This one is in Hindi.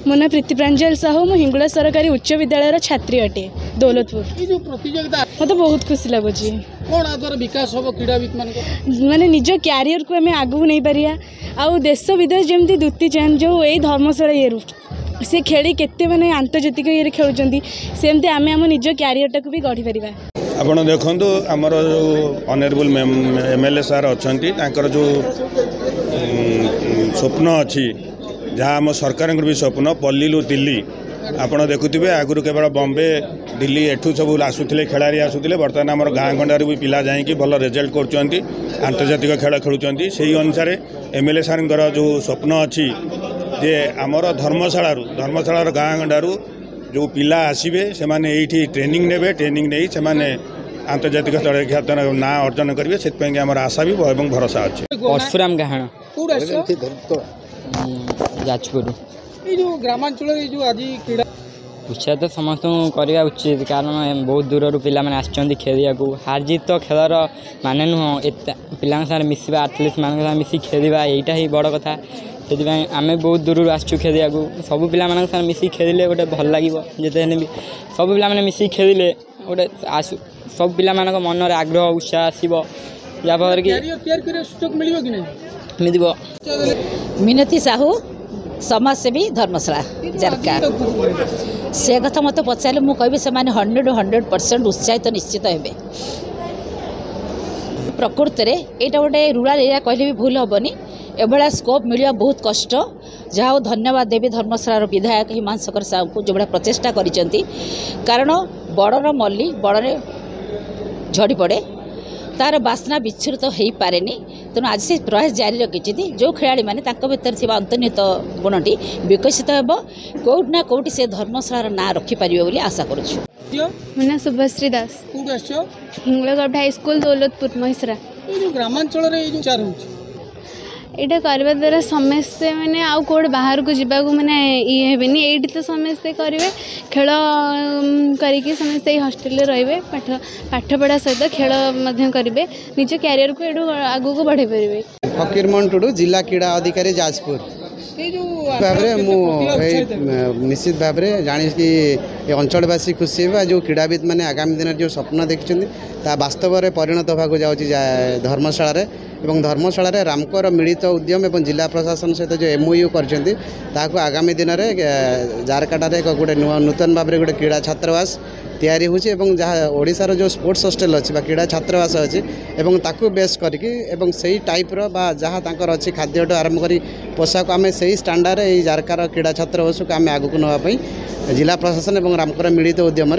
मो ना प्रीतिप्रांजल साहू मु हिंगुला सरकारी उच्च विद्यालय छात्री अटे दौलतपुर। प्रतियोगिता मत बहुत खुशी लगुच कौन विकास हम क्रीड़ाविद मान माने निज क्यारियर को आम आगू नहीं पारिया आउ देश विदेश जमी दुती चांद जो यही धर्मशाला ये से खेली केते माने आंतर्जातिक ये खेलुंट सेमती आम आम निज क्यारियर टाक भी गढ़ी पारिबा। आपण देखु आमर जो ऑनरेबल एमएलए सार अच्छा जो स्वप्न अच्छी जहाँ आम सरकार भी स्वप्न पल्लीलु दिल्ली आपड़ देखुवे आगुरी केवल बॉम्बे दिल्ली एठू सब आसूले खेलाड़ी आसूले बर्तमान आम गाँ गंडारू भी पिला जाकि भल रिजल्ट कर आंतर्जातिक खेल खेलुंट से अनुसार एमएलए सार जो स्वप्न अच्छी जे आमर धर्मशाला गाँ गंडारू जो पिला आसवे से ये ट्रेनिंग ने ट्रेनिंग नहीं से आंतर्जातिक स्तर ख्यात ना अर्जन करेंगे से आम आशा भी और भरोसा अच्छे। परशुराम गाहण जाजपुर ग्रामांचल आज क्रीड़ा उत्साह तो समस्त करवा उचित कारण बहुत दूर पिला आसछन्ति खेलिया को हार जीत तो खेलर माने नुह पिला मिसवा एथलीट मान मिसी खेलवा यहीटा ही बड़ कथा से आम बहुत दूर आसचु खेलिया को सब पिला मिसी खेलिले गोटे भल लगे जिते भी सब पिला मिसी खेलिले गोटे आसु सब पिला मन में आग्रह उत्साह आसो जहाँफल कि मिल मिनती साहू समाजसेवी धर्मशाला जारका से कथा मत पचारे मुझे से 100% उत्साहित निश्चित हे प्रकृति में यहाँ गोटे रूराल एरिया कहले भी भूल हेनी एभा स्कोप मिलवा बहुत कष्ट जहाँ धन्यवाद देवी धर्मशाला विधायक हिमांशकर साहू को जो भाया प्रचेषा कारण बड़र मल्ली बड़े झड़ी पड़े तार बासना विच्छुरित हो पारे तेणु आज से प्रयास जारी रखी जो खेलाड़ी मैंने भीतर थी अंतर्निहित गुणटी विकसित हो कौट ना कौटी से धर्मशाला ना रखिपर बोली आशा करुँ। मो शुभश्री दास हिंगलागढ़ हाई स्कूल दौलतपुर महिसरा ग्रामांचल यहाँ करने द्वारा समस्ते मैंने आउ कौटे बाहर को जावाक मैंने ये हेनी ये तो समस्ते करेंगे खेल करी समस्ते हॉस्टेल रे पाठपढ़ा सहित खेल करेंगे निज क्यारियर को ये आगू को बढ़े पारे। फकीरमोहन टुडू जिला क्रीड़ा अधिकारी जाजपुर भाव निश्चित भाव जानी कि अंचलवासी खुशी होगा जो क्रीड़ाविद मैंने आगामी दिन जो स्वप्न देखते वास्तव में परिणत होगा जाऊँगी धर्मशाला एवं धर्मशाला रामकर मिलित उद्यम एवं जिला प्रशासन सहित जो MOU कर आगामी दिन में जारकाटार एक गोटे नूतन भाव में गोटे क्रीड़ा छात्रावास तैयारी होची एवं जहाँ ओडिशार जो स्पोर्ट्स हॉस्टेल अच्छी क्रीड़ा छात्रावास अच्छी एवं ताकू बेस करके एवं सही टाइप्र बा जहाँ तांकर अच्छी खाद्य आरंभ करी पोशाक आम से स्टाण्डार्ड ये जारकार क्रीड़ा छात्रावास को आम आगू नापी जिला प्रशासन एवं रामकर मिलित उद्यम।